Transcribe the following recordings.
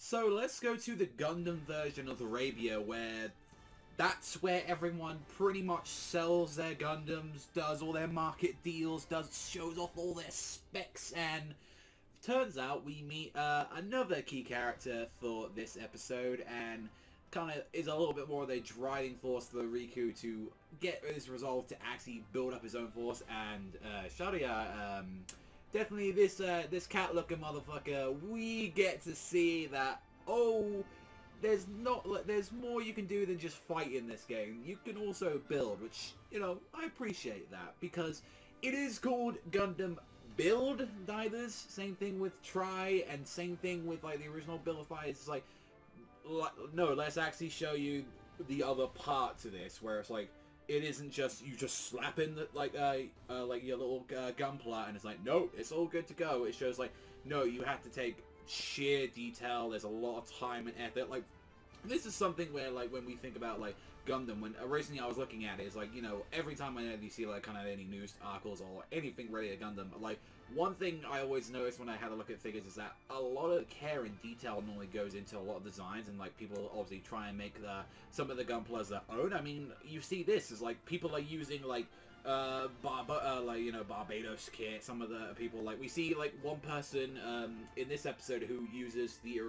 So let's go to the Gundam version of Arabia, where that's where everyone pretty much sells their Gundams, does all their market deals, shows off all their specs, and turns out we meet another key character for this episode, and kind of is a little bit more of the driving force for Riku to get his resolve to actually build up his own force. And Sharia, definitely this cat-looking motherfucker, we get to see that, there's more you can do than just fight in this game. You can also build, which, you know, I appreciate that, because it is called Gundam Build Divers. Same thing with Try, and same thing with, like, the original Build of Fire. It's like, no, let's actually show you the other part to this, where it's like, it isn't just, you just slap in the, like your little gunpla, and it's like, no, it's all good to go. It shows, like, no, you have to take sheer detail. There's a lot of time and effort. Like, this is something where, like, when we think about, like, Gundam, when originally I was looking at it, it's like, you know, every time you see, like, kind of any news articles or anything related to Gundam, like, one thing I always noticed when I had a look at figures is that a lot of care and detail normally goes into a lot of designs, and, like, people obviously try and make some of the Gunplas their own. I mean, you see this is like people are using, like, Barbados kit. Some of the people, like, we see, like, one person in this episode who uses the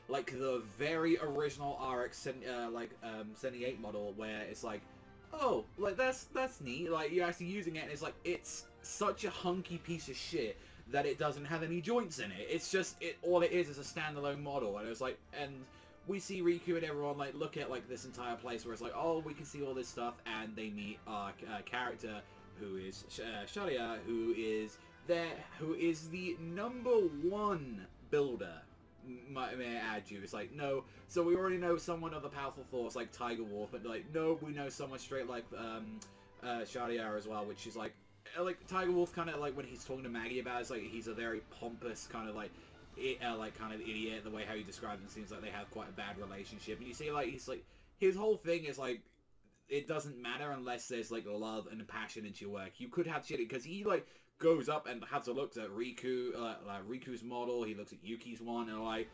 the very original RX 78 model, where it's like, oh, like, that's neat. Like, you're actually using it, and it's like, it's such a hunky piece of shit that it doesn't have any joints in it. It's just, all it is a standalone model, and it's like, and we see Riku and everyone, like, look at, like, this entire place where it's like, oh, we can see all this stuff, and they meet our character, who is Sharia, who is the #1 builder. May I add you? It's like, no, so we already know someone of the powerful force like Tiger Wolf, but, like, no, we know someone straight like Sharia as well, which is like Tiger Wolf, kind of like when he's talking to Maggie about it, it's like he's a very pompous kind of like kind of idiot. The way how he describes him seems like they have quite a bad relationship, and you see, like, he's like, his whole thing is like, it doesn't matter unless there's, like, love and passion into your work. You could have shit, because he, like, goes up and has a look at Riku's model. He looks at Yuki's one, and, like,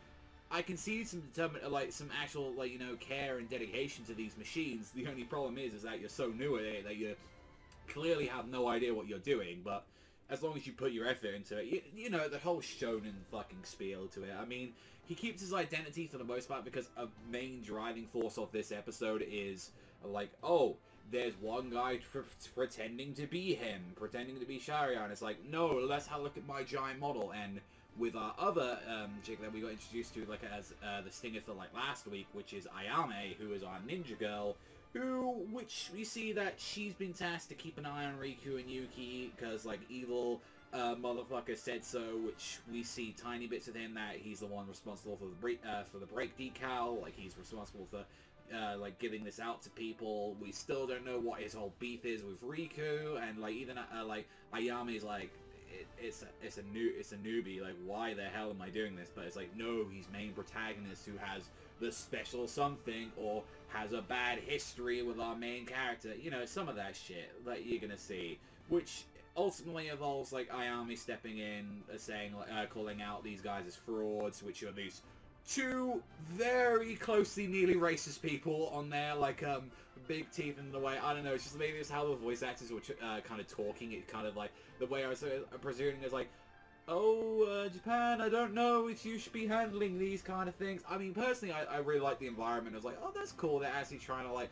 I can see some some actual, like, you know, care and dedication to these machines. The only problem is that you're so new at it that you clearly have no idea what you're doing. But as long as you put your effort into it, you know, the whole shonen fucking spiel to it. I mean, he keeps his identity for the most part, because a main driving force of this episode is, like, oh, there's one guy pretending to be him, pretending to be Sharia, and it's like, no, let's have a look at my giant model. And with our other chick that we got introduced to, like, as the stinger for, like, last week, which is Ayame, who is our ninja girl, which we see that she's been tasked to keep an eye on Riku and Yuki, because, like, evil motherfucker said so, which we see tiny bits of him, that he's the one responsible for the brake decal, like, he's responsible for like, giving this out to people. We still don't know what his whole beef is with Riku, and, like, even like Ayame's like, it's a newbie, like, why the hell am I doing this? But it's like, no, he's main protagonist who has the special something, or has a bad history with our main character. You know, some of that shit that you're gonna see, which ultimately involves, like, Ayame stepping in, saying, calling out these guys as frauds, which are these two very closely nearly racist people on there, like, big teeth in the way. I don't know, it's just maybe it's how the voice actors were kind of talking. It kind of, like, the way I was presuming is like, oh, Japan, I don't know if you should be handling these kind of things. I mean, personally, I really like the environment. I was like, oh, that's cool. They're actually trying to, like,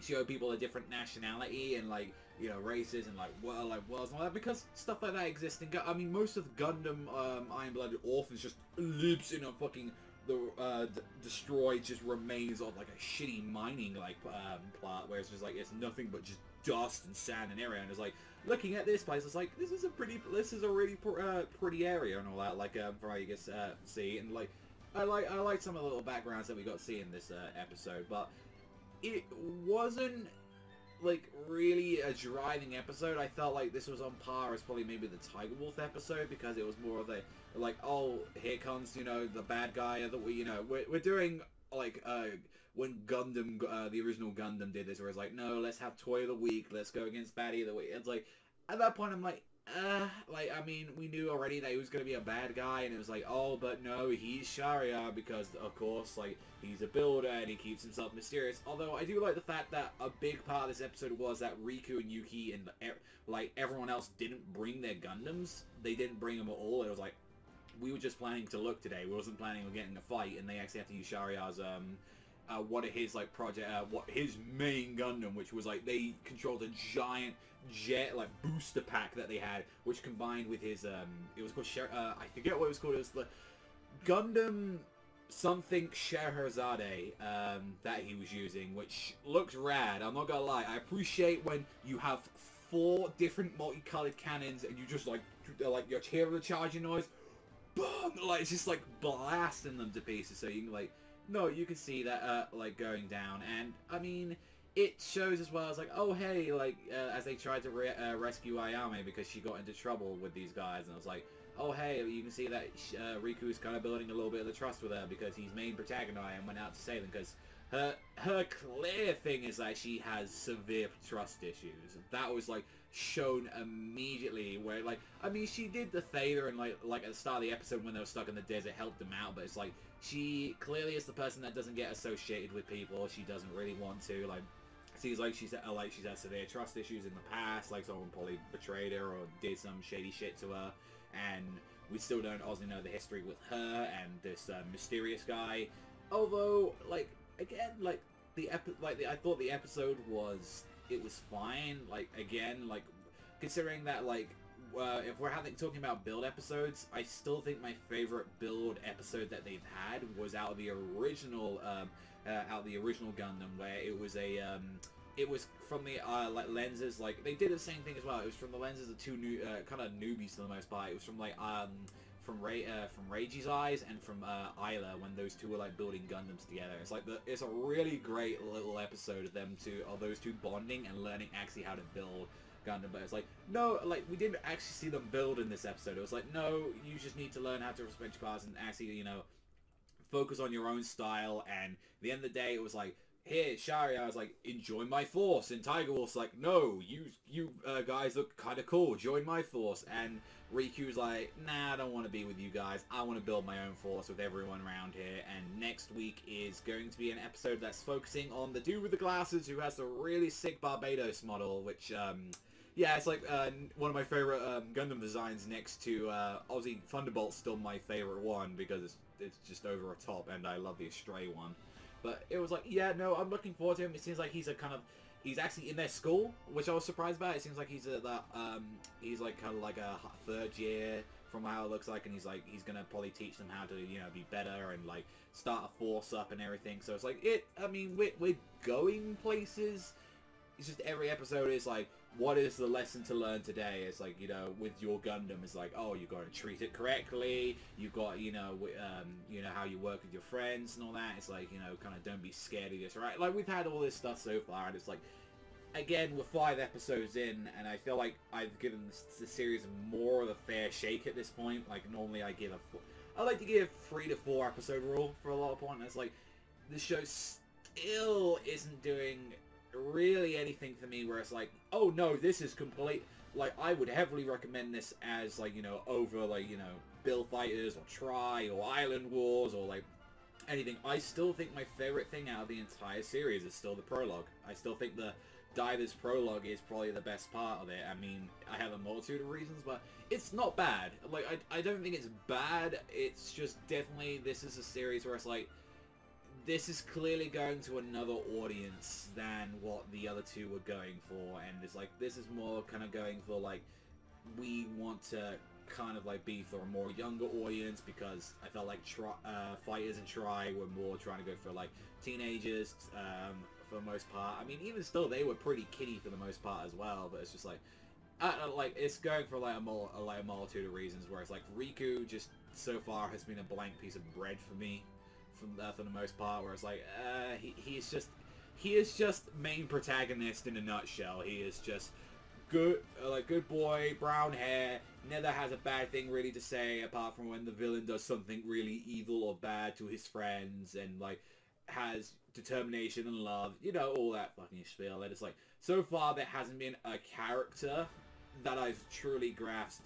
show people a different nationality and, like, you know, races and, like, worlds and all that, because stuff like that exists in I mean, most of the Gundam Iron-Blooded Orphans just lives in a fucking destroyed just remains of, like, a shitty mining, like, plot, where it's just like, it's nothing but just dust and sand and area, and it's like, looking at this place, it's like, this is a really pretty area and all that, like, from how you get see, and, like, I like some of the little backgrounds that we got to see in this episode, but it wasn't, like, really a driving episode. I felt like this was on par as probably maybe the Tiger Wolf episode, because it was more of a, like, oh, here comes, you know, the bad guy that we're doing, like, when Gundam, the original Gundam did this, where it's like, no, let's have Toy of the Week, let's go against Baddie of the Week. It's like, at that point, I'm like, like, I mean, we knew already that he was going to be a bad guy, and it was like, oh, but no, he's Sharia, because, of course, like, he's a builder, and he keeps himself mysterious. Although, I do like the fact that a big part of this episode was that Riku and Yuki and, like, everyone else didn't bring their Gundams. They didn't bring them at all. It was like, we were just planning to look today. We wasn't planning on getting a fight, and they actually had to use Sharia's, one of his, like, his main Gundam, which was, like, they controlled a giant jet, like, booster pack that they had, which combined with his, it was called, I forget what it was called, it was the Gundam something Scheherazade, that he was using, which looks rad, I'm not gonna lie. I appreciate when you have 4 different multicolored cannons, and you just, like, you're hearing the charging noise, boom, like, it's just, like, blasting them to pieces, so you can, like, no, you can see that, like, going down, and, I mean, it shows as well as, like, oh, hey, like, as they tried to rescue Ayame because she got into trouble with these guys, and I was like, oh, hey, you can see that Riku's kind of building a little bit of the trust with her because he's main protagonist and went out to save them, because her clear thing is that she has severe trust issues. That was, like, shown immediately, where, like, I mean, she did the Theta and, like at the start of the episode when they were stuck in the desert, helped them out, but it's like, she clearly is the person that doesn't get associated with people. She doesn't really want to, like, seems like she's had severe trust issues in the past, like someone probably betrayed her or did some shady shit to her, and we still don't obviously know the history with her and this mysterious guy. Although, like, again, like, I thought the episode was fine. Like, again, like, considering that, like, if we're talking about build episodes, I still think my favorite build episode that they've had was out of the original Gundam, where it was it was from the like lenses, like they did the same thing as well. It was from the lenses of 2 new kind of newbies for the most part. It was from like from Reiji's eyes and from Isla, when those two were like building Gundams together. It's like it's a really great little episode of those two bonding and learning actually how to build Gundam. But it's like, no, like, we didn't actually see them build in this episode. It was like, no, you just need to learn how to respect your class and actually, you know, focus on your own style. And at the end of the day, it was like, here, Sharia, I was like, enjoy my force. And Tiger Wolf's like, no, you guys look kind of cool, join my force. And Riku's like, nah, I don't want to be with you guys. I want to build my own force with everyone around here. And next week is going to be an episode that's focusing on the dude with the glasses who has the really sick Barbados model, which, yeah, it's like one of my favorite Gundam designs next to, obviously, Thunderbolt's still my favorite one because it's just over the top, and I love the Astray one. But it was like, yeah, no, I'm looking forward to him. It seems like he's he's actually in their school, which I was surprised about. It seems like he's he's like kind of like a 3rd year from how it looks like, and he's gonna probably teach them how to, you know, be better and like start a force up and everything. So it's like, I mean, we're going places. It's just every episode is like, what is the lesson to learn today? It's like, you know, with your Gundam, it's like, oh, you got to treat it correctly. You got, you know, how you work with your friends and all that. It's like, you know, kind of don't be scared of this, right? Like, we've had all this stuff so far, and it's like, again, we're 5 episodes in, and I feel like I've given the series more of a fair shake at this point. Like, normally I like to give 3 to 4 episode rule for a lot of points. It's like, this show still isn't doing really anything for me where it's like, oh no, this is complete, like, I would heavily recommend this as, like, you know, over, like, you know, Bill Fighters or Try or Island Wars or like anything. I still think my favorite thing out of the entire series is still the prologue. I still think the Divers prologue is probably the best part of it. I mean, I have a multitude of reasons, but it's not bad. Like, I don't think it's bad. It's just definitely, this is a series where it's like, this is clearly going to another audience than what the other 2 were going for, and it's like, this is more kind of going for, like, we want to kind of, like, be for a more younger audience, because I felt like Fighters and Try were more trying to go for, like, teenagers, for the most part. I mean, even still, they were pretty kiddie for the most part as well, but it's just like, like, it's going for, like, a multitude of reasons, where it's like, Riku just, so far, has been a blank piece of bread for me, for the most part, where it's like, he is just main protagonist in a nutshell. He is just good, like, good boy, brown hair, never has a bad thing really to say, apart from when the villain does something really evil or bad to his friends, and, like, has determination and love, you know, all that fucking spiel. And it's like, so far there hasn't been a character that I've truly grasped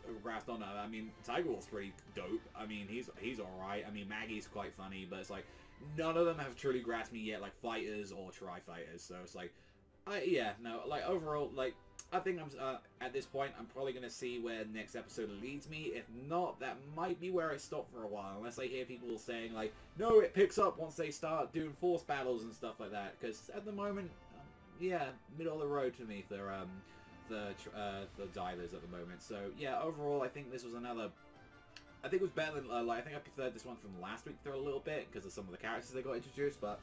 on. I mean, Tiger Wolf's pretty dope. I mean, he's alright. I mean, Maggie's quite funny, but it's like, none of them have truly grasped me yet, like Fighters or Tri-Fighters, so it's like, yeah, no, like, overall, like, I think I'm, at this point, I'm probably going to see where next episode leads me. If not, that might be where I stop for a while, unless I hear people saying, like, no, it picks up once they start doing force battles and stuff like that, because at the moment, yeah, middle of the road to me for, the divers at the moment. So, yeah, overall, I think this was another, I think it was better than, like, I think I preferred this one from last week for a little bit, because of some of the characters that got introduced, but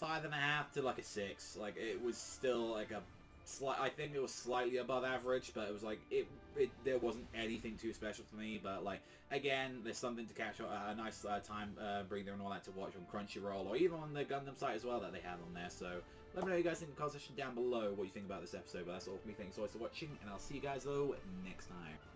5.5 to, like, a 6. Like, it was still, like, a I think it was slightly above average, but it was like there wasn't anything too special for me. But like, again, there's something to catch up, a nice time breather and all that to watch on Crunchyroll, or even on the Gundam site as well that they have on there. So let me know what you guys think in the comment section down below what you think about this episode. But that's all for me. Thanks so much for watching, and I'll see you guys though next time.